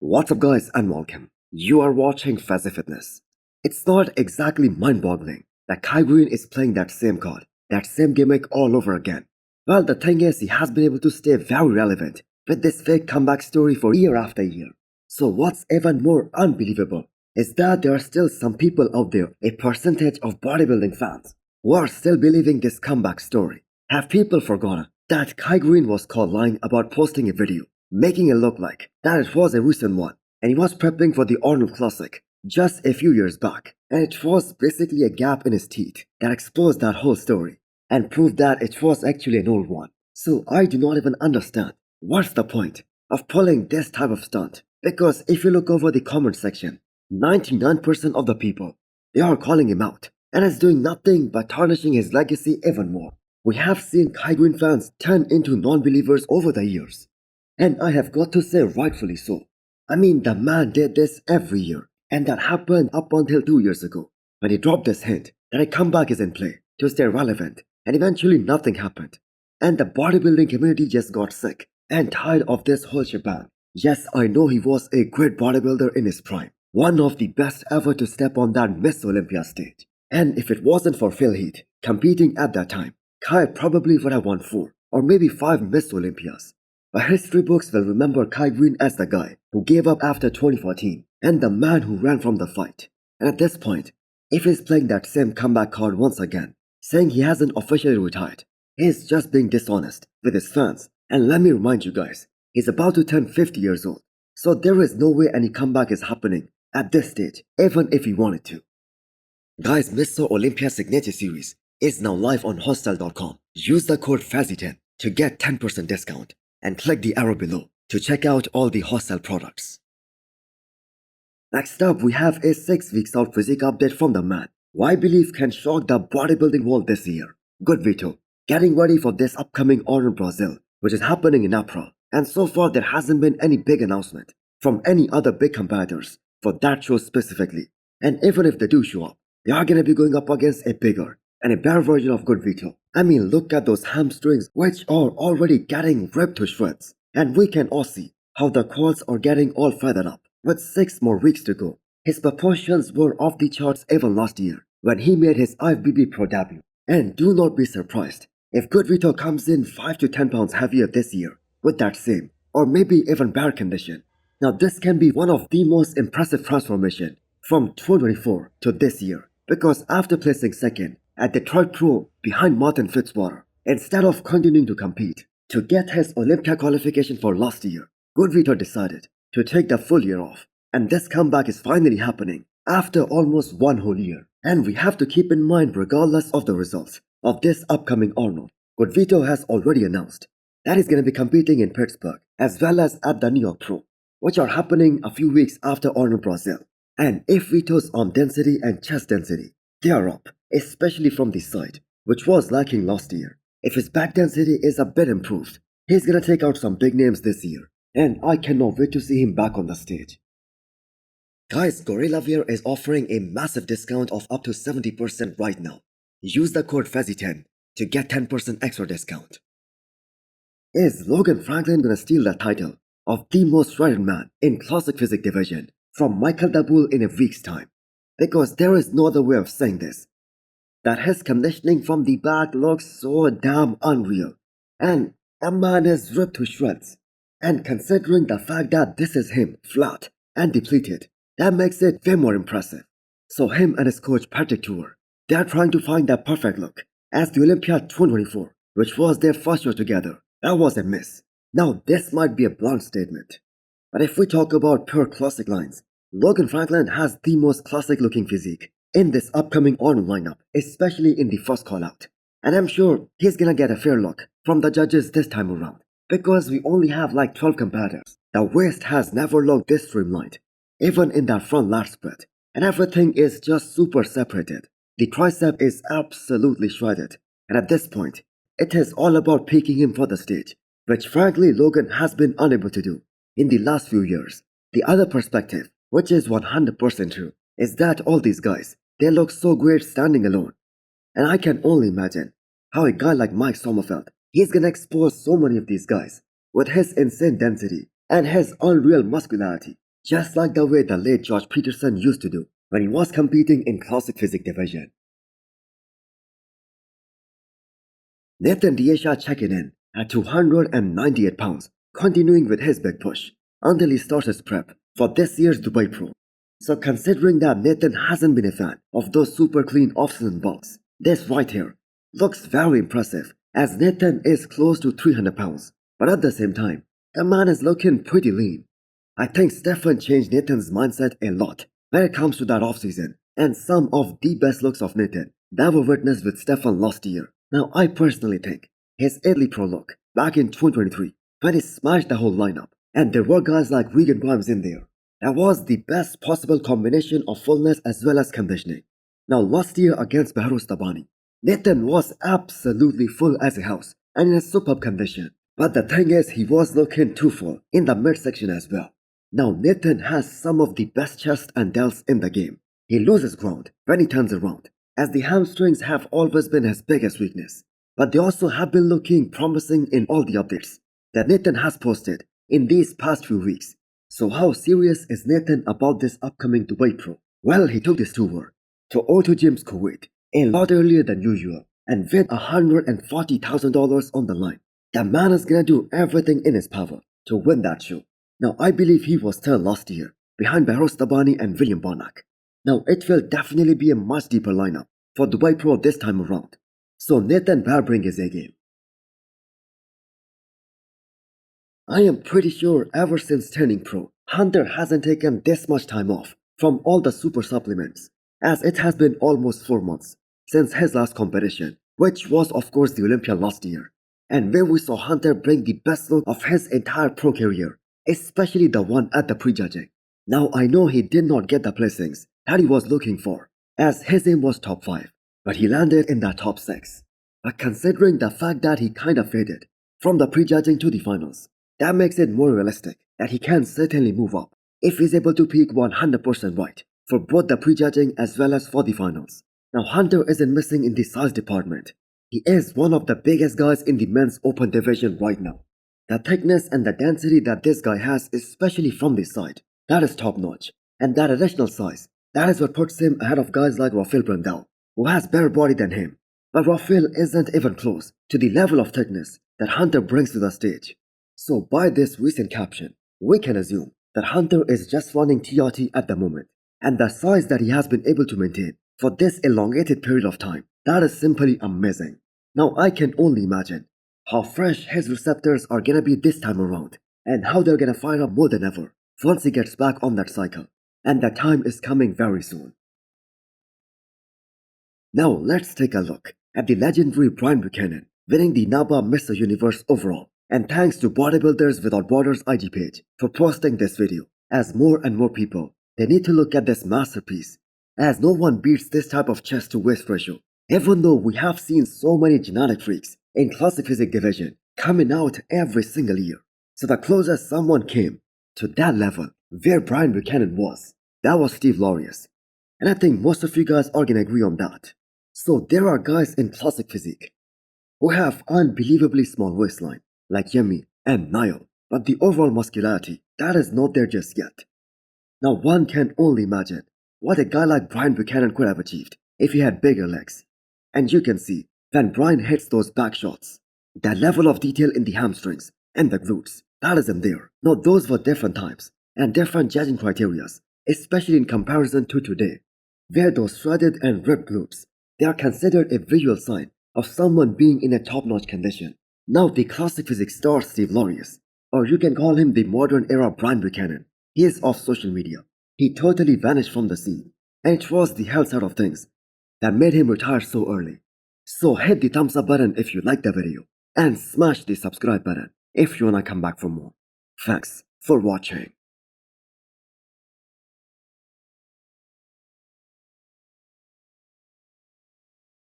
What's up guys and welcome. You are watching Fazi Fitness. It's not exactly mind-boggling that Greene is playing that same card, that same gimmick all over again. Well, the thing is he has been able to stay very relevant with this fake comeback story for year after year. So what's even more unbelievable is that there are still some people out there, a percentage of bodybuilding fans, who are still believing this comeback story. Have people forgotten that Greene was caught lying about posting a video, making it look like that it was a recent one, and he was prepping for the Arnold Classic just a few years back, and it was basically a gap in his teeth that exposed that whole story and proved that it was actually an old one. So I do not even understand what's the point of pulling this type of stunt, because if you look over the comment section, 99% of the people, they are calling him out, and it's doing nothing but tarnishing his legacy even more. We have seen Greene fans turn into non-believers over the years. And I have got to say rightfully so. I mean, the man did this every year, and that happened up until 2 years ago, when he dropped this hint that a comeback is in play to stay relevant, and eventually nothing happened. And the bodybuilding community just got sick and tired of this whole shebang. Yes, I know he was a great bodybuilder in his prime, one of the best ever to step on that Miss Olympia stage. And if it wasn't for Phil Heath competing at that time, Kai probably would have won 4 or maybe 5 Miss Olympias. But history books will remember Greene as the guy who gave up after 2014 and the man who ran from the fight. And at this point, if he's playing that same comeback card once again, saying he hasn't officially retired, he's just being dishonest with his fans. And let me remind you guys, he's about to turn 50 years old. So there is no way any comeback is happening at this stage, even if he wanted to. Guys, Mr. Olympia Signature Series is now live on hostel.com. Use the code FAZI10 to get 10% discount. And click the arrow below to check out all the hostel products. Next up, we have a 6 weeks out physique update from the man who I believe can shock the bodybuilding world this year. GoodVito, getting ready for this upcoming Arnold Brazil, which is happening in April. And so far there hasn't been any big announcement from any other big competitors for that show specifically. And even if they do show up, they are going to be going up against a bigger and a better version of GoodVito. I mean, look at those hamstrings which are already getting ripped to shreds. And we can all see how the quads are getting all feathered up. With 6 more weeks to go, his proportions were off the charts even last year when he made his IFBB Pro debut. And do not be surprised if GoodVito comes in 5 to 10 pounds heavier this year with that same or maybe even better condition. Now this can be one of the most impressive transformation from 2024 to this year, because after placing second at Detroit Pro behind Martin Fitzwater, instead of continuing to compete to get his Olympia qualification for last year, GoodVito decided to take the full year off, and this comeback is finally happening after almost 1 whole year. And we have to keep in mind, regardless of the results of this upcoming Arnold, GoodVito has already announced that he's going to be competing in Pittsburgh as well as at the New York Pro, which are happening a few weeks after Arnold Brazil. And if Vito's arm density and chest density, they are up, especially from the side, which was lacking last year. If his back density is a bit improved, he's gonna take out some big names this year, and I cannot wait to see him back on the stage. Guys, Gorilla Wear is offering a massive discount of up to 70% right now. Use the code FAZI10 to get 10% extra discount. Is Logan Franklin gonna steal the title of the most shredded man in classic physique division from Michael the Bull in a week's time? Because there is no other way of saying this, that his conditioning from the back looks so damn unreal, and a man is ripped to shreds. And considering the fact that this is him flat and depleted, that makes it way more impressive. So him and his coach Patrick Tour, they are trying to find that perfect look as the Olympia 2024, which was their first show together. That was a miss. Now this might be a blunt statement, but if we talk about pure classic lines, Logan Franklin has the most classic looking physique in this upcoming Arnold lineup, especially in the first call out. And I'm sure he's gonna get a fair look from the judges this time around, because we only have like 12 competitors. The waist has never looked this streamlined, even in that front lat spread, and everything is just super separated. The tricep is absolutely shredded, and at this point, it is all about peaking him for the stage, which frankly Logan has been unable to do in the last few years. The other perspective, which is 100% true, is that all these guys, they look so great standing alone. And I can only imagine how a guy like Mike Sommerfeld, he's gonna expose so many of these guys with his insane density and his unreal muscularity. just like the way the late George Peterson used to do when he was competing in classic physique division. Nathan D'Asha checking in at 298 pounds, continuing with his big push until he starts his prep for this year's Dubai Pro. So considering that Nathan hasn't been a fan of those super clean off-season bulks, this right here looks very impressive as Nathan is close to 300 pounds, but at the same time, the man is looking pretty lean. I think Stefan changed Nathan's mindset a lot when it comes to that off-season, and some of the best looks of Nathan that were witnessed with Stefan last year. Now I personally think his early pro look back in 2023 when he smashed the whole lineup and there were guys like Regan Grimes in there, that was the best possible combination of fullness as well as conditioning. Now last year against Behrouz Tabani, Nathan was absolutely full as a house and in a superb condition, but the thing is he was looking too full in the midsection as well. Now Nathan has some of the best chest and delts in the game. He loses ground when he turns around, as the hamstrings have always been his biggest weakness, but they also have been looking promising in all the updates that Nathan has posted in these past few weeks. So how serious is Nathan about this upcoming Dubai Pro? Well, he took this tour to O2 Gyms Kuwait a lot earlier than usual and with $140,000 on the line. The man is gonna do everything in his power to win that show. Now I believe he was third last year behind Behrouz Tabani and William Bonac. Now it will definitely be a much deeper lineup for Dubai Pro this time around. So Nathan better bring his A game. I am pretty sure ever since turning pro, Hunter hasn't taken this much time off from all the super supplements, as it has been almost 4 months since his last competition, which was of course the Olympia last year, and where we saw Hunter bring the best look of his entire pro career, especially the one at the prejudging. Now I know he did not get the placings that he was looking for, as his aim was top 5, but he landed in the top 6. But considering the fact that he kinda faded from the prejudging to the finals, that makes it more realistic that he can certainly move up if he's able to peak 100% right for both the prejudging as well as for the finals. Now Hunter isn't missing in the size department. He is one of the biggest guys in the men's open division right now. The thickness and the density that this guy has, especially from this side, that is top notch. And that additional size, that is what puts him ahead of guys like Rafael Brandao, who has better body than him. But Rafael isn't even close to the level of thickness that Hunter brings to the stage. So by this recent caption, we can assume that Hunter is just running TRT at the moment, and the size that he has been able to maintain for this elongated period of time, that is simply amazing. Now I can only imagine how fresh his receptors are gonna be this time around, and how they're gonna fire up more than ever once he gets back on that cycle, and that time is coming very soon. Now let's take a look at the legendary Brian Buchanan winning the NABA Mr. Universe overall. And thanks to Bodybuilders Without Borders IG page for posting this video, as more and more people, they need to look at this masterpiece, as no one beats this type of chest to waist ratio, even though we have seen so many genetic freaks in classic physique division coming out every single year. So the closest someone came to that level where Brian Buchanan was, that was Steve Laureus. And I think most of you guys are gonna agree on that. So there are guys in classic physique who have unbelievably small waistline, like Yemi and Niall, but the overall muscularity, that is not there just yet. Now one can only imagine what a guy like Brian Buchanan could have achieved if he had bigger legs. And you can see, when Brian hits those back shots, the level of detail in the hamstrings and the glutes, that isn't there. Now those were different times and different judging criterias, especially in comparison to today, where those shredded and ripped glutes, they are considered a visual sign of someone being in a top-notch condition. Now the classic physique star Steve Laureus, or you can call him the modern era Brian Buchanan, he is off social media. He totally vanished from the scene, and it was the health side of things that made him retire so early. So hit the thumbs up button if you liked the video, and smash the subscribe button if you wanna come back for more. Thanks for watching.